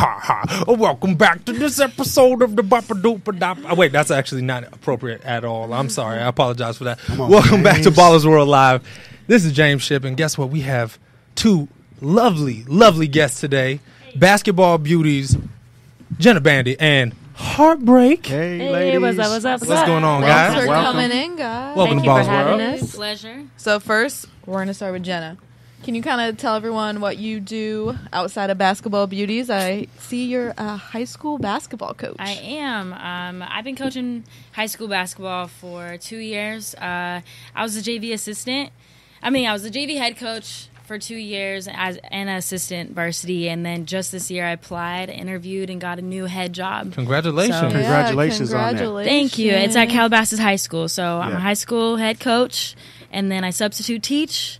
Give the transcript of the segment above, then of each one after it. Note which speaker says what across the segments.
Speaker 1: ha ha. Welcome back to this episode of the Boppa-Doopa-Dop. Oh, wait, that's actually not appropriate at all. I'm sorry. I apologize for that. Welcome back to Ballers World Live. This is James Shipp, and guess what? We have two lovely, lovely guests today. Basketball Beauties, Jenna Bandy, and Heartbreak.
Speaker 2: Hey, ladies.
Speaker 3: What's up?
Speaker 1: What's going on, guys?
Speaker 4: Thanks for coming in, guys.
Speaker 1: Welcome to Ballers World.
Speaker 3: Us. Pleasure.
Speaker 4: So first, we're going to start with Jenna. Can you kind of tell everyone what you do outside of Basketball Beauties? I see you're a high school basketball coach.
Speaker 3: I am. I've been coaching high school basketball for 2 years. I was a JV assistant. I was a JV head coach for 2 years as an assistant varsity, and then just this year I applied, interviewed, and got a new head job.
Speaker 1: Congratulations.
Speaker 3: So,
Speaker 2: Congratulations on that.
Speaker 3: Thank you. It's at Calabasas High School. So I'm
Speaker 2: Yeah.
Speaker 3: a high school head coach, and then I substitute teach.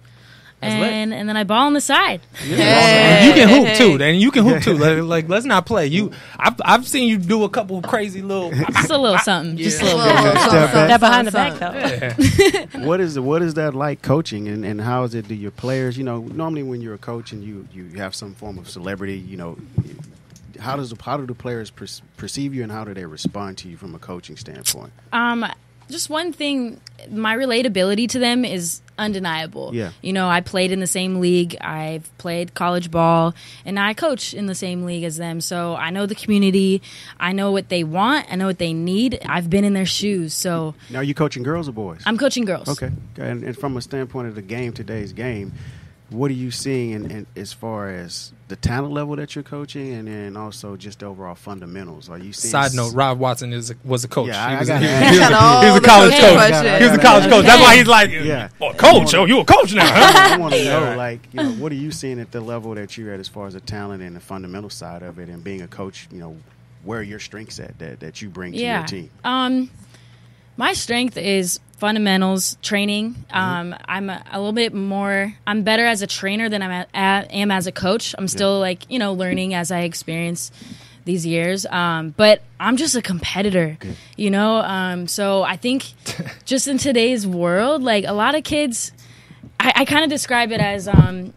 Speaker 1: That's lit.
Speaker 3: And then I ball on the side.
Speaker 1: And you can hoop too. And you can hoop too. Like let's not play. I've seen you do a couple crazy little.
Speaker 3: Just a little something. Just a little bit.
Speaker 4: That
Speaker 3: behind the back though.
Speaker 2: What is that like coaching, and how is it? Do your players, normally when you're a coach and you have some form of celebrity, how do the players perceive you, and how do they respond to you from a coaching standpoint?
Speaker 3: Just one thing, my relatability to them is undeniable.
Speaker 2: Yeah.
Speaker 3: I played in the same league. I've played college ball, and now I coach in the same league as them. So I know the community. I know what they want. I know what they need. I've been in their shoes. So
Speaker 2: Now, are you coaching girls or boys?
Speaker 3: I'm coaching girls.
Speaker 2: Okay. And from a standpoint of the game, today's game, what are you seeing in as far as the talent level that you're coaching, and then also just the overall fundamentals? Are you seeing?
Speaker 1: Side note: Rob Watson was a coach.
Speaker 2: Yeah,
Speaker 1: he was
Speaker 2: I
Speaker 1: a college coach.
Speaker 4: questions.
Speaker 1: He was a college coach. That's why he's like,
Speaker 2: Yeah.
Speaker 1: oh, coach. Oh, you a coach now? Huh?
Speaker 2: I want to know, what are you seeing at the level that you're at as far as the talent and the fundamental side of it, and being a coach, where are your strengths at that you bring to your team?
Speaker 3: My strength is fundamentals, training. I'm a little bit more. I'm better as a trainer than I am as a coach. I'm still learning as I experience these years. But I'm just a competitor, So I think just in today's world, like a lot of kids, I kind of describe it as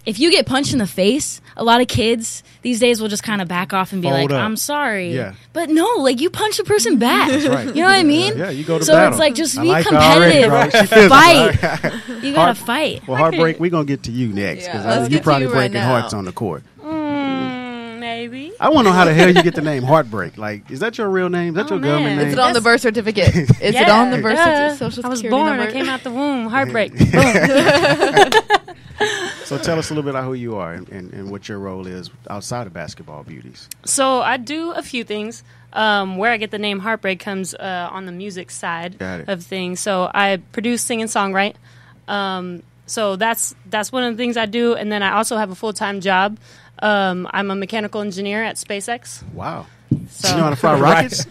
Speaker 3: if you get punched in the face, a lot of kids these days will just kind of back off and be
Speaker 2: Fold
Speaker 3: like,
Speaker 2: up.
Speaker 3: I'm sorry.
Speaker 2: Yeah.
Speaker 3: But no, you punch a person back.
Speaker 2: That's right.
Speaker 3: You know what I mean?
Speaker 2: Yeah, you go to
Speaker 3: so
Speaker 2: battle.
Speaker 3: it's like just
Speaker 2: I
Speaker 3: be
Speaker 2: like her already,
Speaker 3: competitive.
Speaker 2: bro. She feels
Speaker 3: Fight. You gotta fight.
Speaker 2: Well, Heartbreak, we're going to get to you next,
Speaker 4: Yeah,
Speaker 2: because
Speaker 4: let's
Speaker 2: you're
Speaker 4: get to
Speaker 2: probably
Speaker 4: you right
Speaker 2: breaking
Speaker 4: now.
Speaker 2: hearts on the court.
Speaker 3: Maybe.
Speaker 2: I want to know how the hell you get the name Heartbreak. Like, is that your real name? Is that your government
Speaker 3: man.
Speaker 2: name?
Speaker 4: Is it on the birth certificate? Is it on the birth certificate? Social
Speaker 3: I was
Speaker 4: Security
Speaker 3: born.
Speaker 4: number?
Speaker 3: I came out the womb. Heartbreak. Boom.
Speaker 2: So tell us a little bit about who you are and what your role is outside of Basketball Beauties.
Speaker 5: So I do a few things. Where I get the name Heartbreak comes on the music side
Speaker 2: Got it.
Speaker 5: of things. So I produce, sing, and songwrite. So that's one of the things I do. And then I also have a full-time job. I'm a mechanical engineer at SpaceX.
Speaker 2: Wow.
Speaker 5: So
Speaker 2: You know how to fly rockets?
Speaker 1: Oh,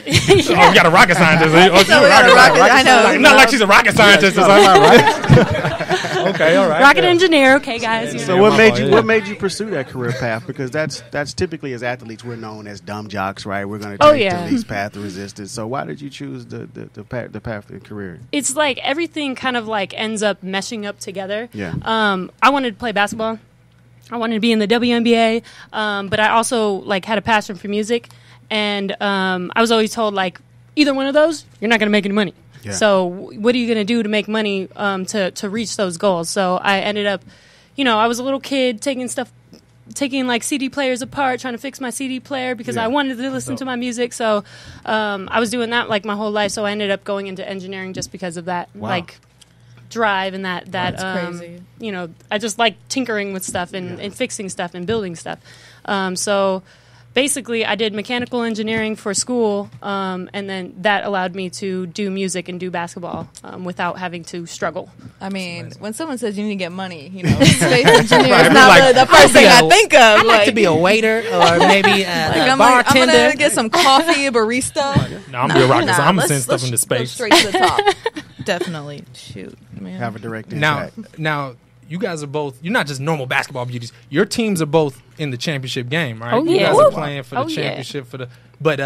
Speaker 1: we got a rocket scientist. Oh, she's a rocket
Speaker 4: rocket- I know.
Speaker 1: scientist. Not like she's a rocket scientist or something. Okay, all right.
Speaker 5: rocket engineer, okay, guys. you
Speaker 2: So
Speaker 5: know.
Speaker 2: what made you pursue that career path? Because that's typically, as athletes, we're known as dumb jocks, right? We're going to
Speaker 5: Oh,
Speaker 2: take
Speaker 5: yeah.
Speaker 2: the least path of resistance. So why did you choose the path of the career?
Speaker 5: It's like everything kind of ends up meshing up together.
Speaker 2: Yeah.
Speaker 5: I wanted to play basketball. I wanted to be in the WNBA, but I also had a passion for music, and I was always told either one of those, you're not going to make any money.
Speaker 2: Yeah.
Speaker 5: So what are you going to do to make money to reach those goals? So I ended up, I was a little kid taking CD players apart, trying to fix my CD player because
Speaker 2: Yeah.
Speaker 5: I wanted to listen to my music. So I was doing that my whole life. So I ended up going into engineering just because of that.
Speaker 2: Wow.
Speaker 5: Drive and that
Speaker 4: That's crazy.
Speaker 5: I just like tinkering with stuff and fixing stuff and building stuff. So basically I did mechanical engineering for school, and then that allowed me to do music and do basketball without having to struggle.
Speaker 4: I mean, when someone says you need to get money, space engineer
Speaker 1: Right,
Speaker 4: is not
Speaker 1: like,
Speaker 4: really the first thing I think of.
Speaker 6: I'd like to be a waiter or maybe a
Speaker 4: I'm
Speaker 6: bartender.
Speaker 4: gonna get some coffee, a barista.
Speaker 1: No, I'm gonna be a rocket scientist. I'm gonna
Speaker 4: let's-
Speaker 1: send stuff
Speaker 4: let's
Speaker 1: into
Speaker 4: go
Speaker 1: space.
Speaker 4: straight to the top. Definitely. Shoot, man.
Speaker 2: Have a direct
Speaker 1: Now,
Speaker 2: impact.
Speaker 1: you guys are both. You're not just normal basketball beauties. Your teams are both in the championship game, right?
Speaker 5: Oh,
Speaker 1: You
Speaker 5: yeah.
Speaker 1: guys are playing for the
Speaker 5: Oh, yeah.
Speaker 1: championship for the. But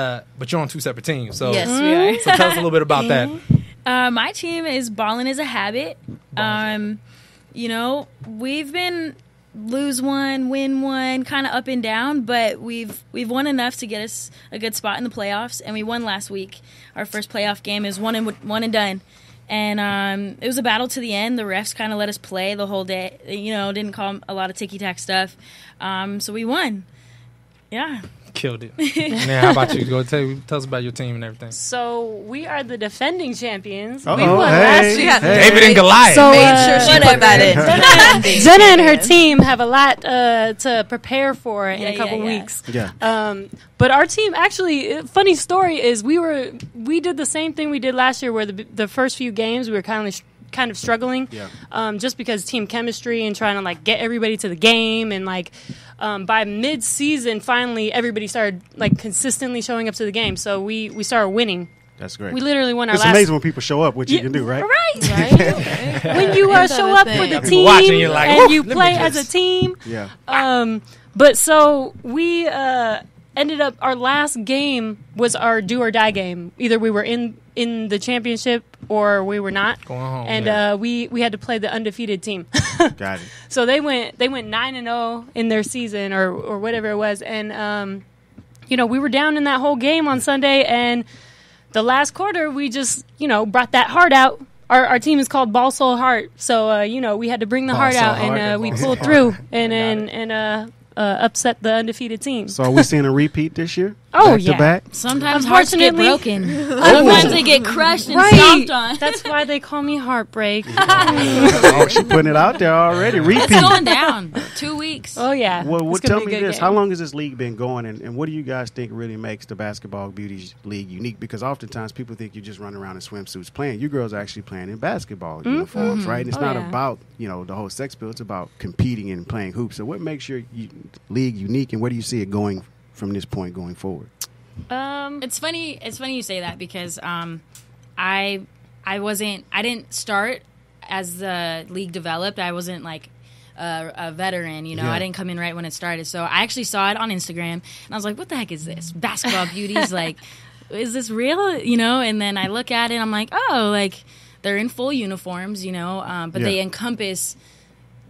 Speaker 1: you're on two separate teams. So
Speaker 3: Yes, we are.
Speaker 1: So tell us a little bit about that.
Speaker 3: My team is Ballin' is a Habit. We've been lose one, win one, kind of up and down, but we've won enough to get us a good spot in the playoffs, and we won last week. Our first playoff game is one and done. And it was a battle to the end. The refs kind of let us play the whole day. Didn't call a lot of ticky-tack stuff. So we won. Yeah.
Speaker 1: Killed it. Now, how about you? Go tell us about your team and everything.
Speaker 5: So we are the defending champions.
Speaker 2: Uh-oh.
Speaker 5: We won last year.
Speaker 1: David and Goliath.
Speaker 5: So,
Speaker 4: Made sure she put that in.
Speaker 5: Jenna and her team have a lot to prepare for in a couple weeks.
Speaker 2: Yeah.
Speaker 5: But our team, actually, funny story is we did the same thing we did last year, where the first few games we were kind of struggling, just because team chemistry and trying to like get everybody to the game, and like by mid-season, finally everybody started like consistently showing up to the game. So we started winning.
Speaker 2: That's great.
Speaker 5: We literally won our
Speaker 2: It's
Speaker 5: last.
Speaker 2: amazing when people show up, what you can do, right?
Speaker 5: Right. When you show up for the
Speaker 1: People
Speaker 5: team
Speaker 1: watching, you're like,
Speaker 5: and you
Speaker 1: "Let me
Speaker 5: play
Speaker 1: just-"
Speaker 5: as a team.
Speaker 2: Yeah.
Speaker 5: But so we ended up, our last game was our do or die game. Either we were in the championship or we were not.
Speaker 1: Going home,
Speaker 5: and we had to play the undefeated team.
Speaker 2: Got it.
Speaker 5: So they went 9-0 in their season or whatever it was, and we were down in that whole game on Sunday, and the last quarter we just brought that heart out. Our team is called Ball Soul Heart, so we had to bring the heart out, and we pulled through and upset the undefeated team.
Speaker 2: So are we seeing a repeat this year?
Speaker 5: Oh,
Speaker 2: back
Speaker 5: yeah.
Speaker 2: to back?
Speaker 3: Sometimes hearts get broken.
Speaker 2: Oh.
Speaker 3: Sometimes they get crushed and stomped on.
Speaker 5: That's why they call me Heartbreak.
Speaker 2: Oh, she's putting it out there already. Repeat.
Speaker 3: It's going down. 2 weeks.
Speaker 5: Oh, yeah.
Speaker 2: Well,
Speaker 5: It's gonna
Speaker 2: tell
Speaker 5: be
Speaker 2: me
Speaker 5: a good
Speaker 2: this.
Speaker 5: game.
Speaker 2: How long has this league been going, and what do you guys think really makes the Basketball Beauties League unique? Because oftentimes people think you just run around in swimsuits playing. You girls are actually playing in basketball uniforms, right? And it's not
Speaker 5: yeah.
Speaker 2: about, the whole sex bill. It's about competing and playing hoops. So what makes your league unique, and where do you see it going from this point going forward?
Speaker 3: It's funny you say that, because I didn't start as the league developed. I wasn't like a veteran, I didn't come in right when it started. So I actually saw it on Instagram, and I was like, what the heck is this? Basketball Beauties, like, is this real? And then I look at it, and I'm like, oh, like, they're in full uniforms, but they encompass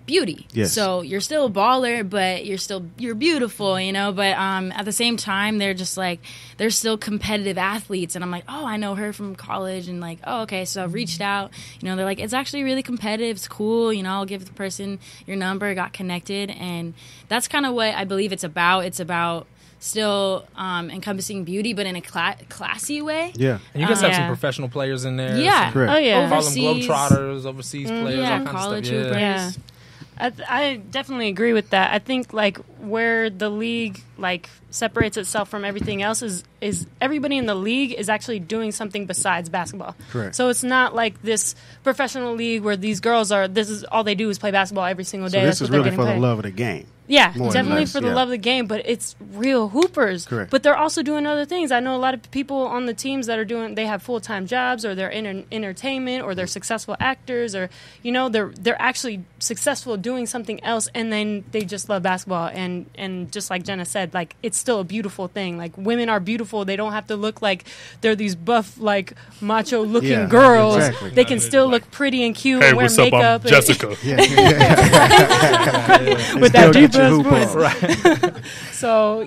Speaker 3: beauty.
Speaker 2: Yes.
Speaker 3: So you're still a baller, but you're beautiful, but at the same time they're just like, they're still competitive athletes, and I'm like, oh, I know her from college, and like, oh, okay. So I've reached out, they're like, it's actually really competitive, it's cool, I'll give the person your number, got connected, and that's kind of what I believe it's about. It's about still encompassing beauty, but in a classy way.
Speaker 2: Yeah.
Speaker 1: And you guys have some
Speaker 5: Yeah.
Speaker 1: professional players in there.
Speaker 3: Yeah.
Speaker 2: Correct.
Speaker 5: Oh, yeah.
Speaker 1: Call them
Speaker 3: Overseas.
Speaker 1: Globetrotters, overseas players, all kinds
Speaker 3: college
Speaker 1: of stuff.
Speaker 3: hoopers.
Speaker 5: Yeah. I definitely agree with that. I think like where the league like separates itself from everything else is everybody in the league is actually doing something besides basketball.
Speaker 2: Correct.
Speaker 5: So it's not like this professional league where these girls this is all they do is play basketball every single day.
Speaker 2: So
Speaker 5: That's
Speaker 2: this is
Speaker 5: what they're
Speaker 2: really
Speaker 5: getting
Speaker 2: for the
Speaker 5: paid.
Speaker 2: love of the game.
Speaker 5: Yeah,
Speaker 2: More or
Speaker 5: definitely
Speaker 2: less,
Speaker 5: for the
Speaker 2: yeah.
Speaker 5: love of the game, but it's real hoopers.
Speaker 2: Correct.
Speaker 5: But they're also doing other things. I know a lot of people on the teams that they have full-time jobs, or they're in entertainment, or they're successful actors, or they're actually successful doing something else, and then they just love basketball. And just like Jenna said, like, it's still a beautiful thing. Like, women are beautiful. They don't have to look like they're these buff, like, macho-looking
Speaker 2: Yeah,
Speaker 5: girls.
Speaker 2: exactly.
Speaker 5: They can still look pretty and cute
Speaker 7: Hey,
Speaker 5: and wear
Speaker 7: what's up?
Speaker 5: makeup.
Speaker 7: I'm Jessica.
Speaker 5: With that
Speaker 2: Still
Speaker 5: deep
Speaker 2: get your
Speaker 5: ass
Speaker 2: hoop
Speaker 5: voice.
Speaker 2: on.
Speaker 5: So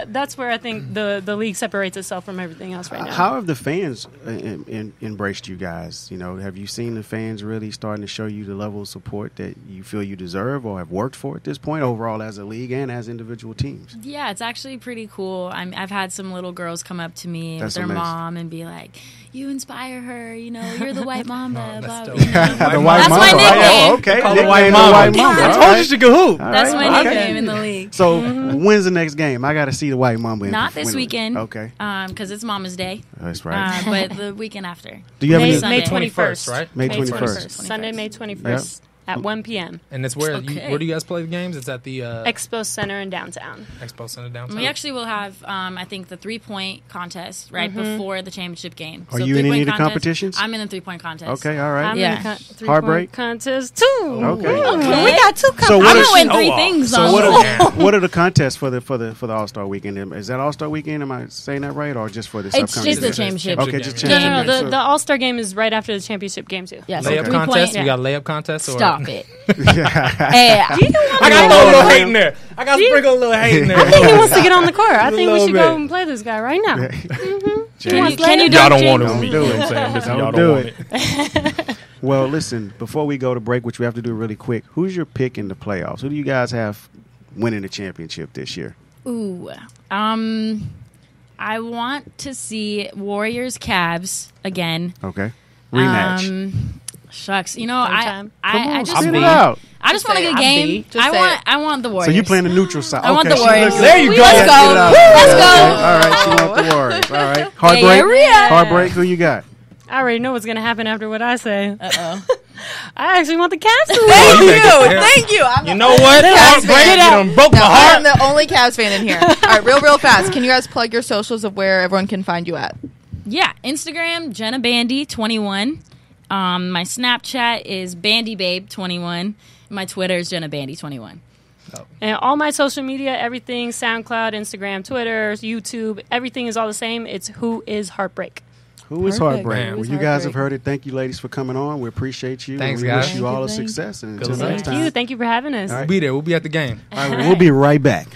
Speaker 5: that's where I think the league separates itself from everything else right now.
Speaker 2: How have the fans embraced you guys? Have you seen the fans really starting to show you the level of support that you feel you deserve or have worked for at this point, overall as a league and as individual teams?
Speaker 3: Yeah, it's actually pretty cool. I've had some little girls come up to me
Speaker 2: That's
Speaker 3: with their
Speaker 2: amazing.
Speaker 3: mom and be like, you inspire her, you're the white Mamba. blah,
Speaker 1: dope.
Speaker 3: blah,
Speaker 2: The
Speaker 3: That's my
Speaker 2: Mamba.
Speaker 3: nickname.
Speaker 2: Oh, okay.
Speaker 1: Call her
Speaker 2: Nickname
Speaker 1: White
Speaker 2: the
Speaker 1: Mamba.
Speaker 2: White Mamba.
Speaker 1: I
Speaker 2: All
Speaker 1: told you
Speaker 2: right.
Speaker 1: she could hoop.
Speaker 2: All
Speaker 3: That's
Speaker 2: right.
Speaker 3: my
Speaker 2: Okay.
Speaker 3: nickname in the league.
Speaker 2: So when's the next game? I got to see the White Mamba.
Speaker 3: Not this weekend.
Speaker 2: Okay.
Speaker 3: Because it's Mama's Day.
Speaker 2: That's right.
Speaker 3: But the weekend after.
Speaker 2: Do you have any?
Speaker 3: Sunday.
Speaker 5: May 21st,
Speaker 1: right?
Speaker 2: May
Speaker 5: May
Speaker 2: 21st.
Speaker 5: Sunday, May 21st at 1 p.m.
Speaker 1: And it's where
Speaker 3: Okay.
Speaker 1: where do you guys play the games? It's at the
Speaker 5: Expo Center in downtown.
Speaker 1: Expo Center downtown.
Speaker 3: We actually will have, I think, the 3-point contest right before the championship game.
Speaker 2: Are you in
Speaker 3: 3-point
Speaker 2: any of the
Speaker 3: contest-
Speaker 2: competitions?
Speaker 3: I'm in the 3-point contest.
Speaker 2: Okay. All right.
Speaker 5: I'm
Speaker 3: Yeah.
Speaker 5: in the three-point
Speaker 2: Heartbreak?
Speaker 5: contest too.
Speaker 2: Okay.
Speaker 4: We got two
Speaker 2: So
Speaker 3: I'm
Speaker 2: what
Speaker 3: gonna
Speaker 2: is?
Speaker 3: win 3 things.
Speaker 2: So
Speaker 3: though.
Speaker 2: what are the contests for the All Star Weekend? Is that All Star Weekend? Am I saying that right, or just for this
Speaker 3: It's
Speaker 2: upcoming?
Speaker 3: just the
Speaker 2: season?
Speaker 3: championship.
Speaker 2: Okay, just
Speaker 1: game.
Speaker 5: No,
Speaker 2: championship.
Speaker 5: no,
Speaker 2: game.
Speaker 5: the All-Star game is right after the championship game too.
Speaker 3: Yes,
Speaker 1: Layup
Speaker 3: 3-point
Speaker 1: contest? We got layup contest? Or,
Speaker 3: Stop. stop it. Hey,
Speaker 1: I got to throw a little hate in there. I got to sprinkle a little hate in there.
Speaker 5: I think he wants to get on the court. I think we should
Speaker 1: little
Speaker 5: go and play this guy right now.
Speaker 3: can you
Speaker 1: Y'all
Speaker 3: dunk,
Speaker 1: don't want it
Speaker 3: James?
Speaker 1: with me. You know what I'm saying? Listen, y'all
Speaker 2: Don't
Speaker 1: don't
Speaker 2: do
Speaker 1: want it.
Speaker 2: Well, listen, before we go to break, which we have to do really quick, who's your pick in the playoffs? Who do you guys have winning the championship this year?
Speaker 3: Ooh, I want to see Warriors Cavs again.
Speaker 2: Okay. Rematch.
Speaker 3: Shucks, you know,
Speaker 5: Sometime.
Speaker 3: I just
Speaker 2: spit it
Speaker 3: want,
Speaker 2: out.
Speaker 3: I just want a good
Speaker 4: I'm
Speaker 3: game.
Speaker 4: B. Just say it.
Speaker 3: I want the Warriors.
Speaker 2: So you playing the neutral side?
Speaker 3: I want
Speaker 2: Okay,
Speaker 3: the
Speaker 2: she
Speaker 3: Warriors.
Speaker 2: looking-
Speaker 1: There you go.
Speaker 3: Let's
Speaker 2: Get
Speaker 3: go.
Speaker 2: it out.
Speaker 3: Let's
Speaker 2: Okay.
Speaker 3: go.
Speaker 2: All right, she want the Warriors. All right.
Speaker 3: Hey,
Speaker 2: Heartbreak.
Speaker 3: hurry up.
Speaker 2: Heartbreak. Who you got?
Speaker 5: I already know what's going to happen after what I say.
Speaker 3: Uh-oh.
Speaker 5: I actually want the Cavs to win.
Speaker 4: Thank
Speaker 1: you
Speaker 4: you.
Speaker 1: think it's fair?
Speaker 4: Thank you. I'm
Speaker 1: You know what?
Speaker 4: Cavs
Speaker 1: Heartbreak,
Speaker 4: fan.
Speaker 1: you done broke my
Speaker 4: No,
Speaker 1: heart.
Speaker 4: I'm the only Cavs fan in here. All right, real fast. Can you guys plug your socials of where everyone can find you at?
Speaker 3: Yeah, Instagram, Jenna Bandy 21. My Snapchat is BandyBabe21. My Twitter is Jenna Bandy 21.
Speaker 5: And all my social media, everything, SoundCloud, Instagram, Twitter, YouTube, everything is all the same. It's Who is Heartbreak.
Speaker 2: Who is
Speaker 4: Perfect.
Speaker 2: Heartbreak?
Speaker 1: Man.
Speaker 2: Well,
Speaker 4: Who's
Speaker 2: you guys have
Speaker 4: Heartbreak?
Speaker 2: heard it. Thank you, ladies, for coming on. We appreciate you.
Speaker 1: Thanks,
Speaker 2: and we
Speaker 1: guys.
Speaker 2: wish you
Speaker 4: Thank
Speaker 2: all
Speaker 4: you,
Speaker 2: the
Speaker 4: thanks.
Speaker 2: success. And
Speaker 1: Good
Speaker 2: until
Speaker 1: luck.
Speaker 2: next
Speaker 5: Thank
Speaker 2: time.
Speaker 5: you. Thank you for having us.
Speaker 2: All right.
Speaker 1: We'll be there. We'll be at the game.
Speaker 2: All right, well, we'll be right back.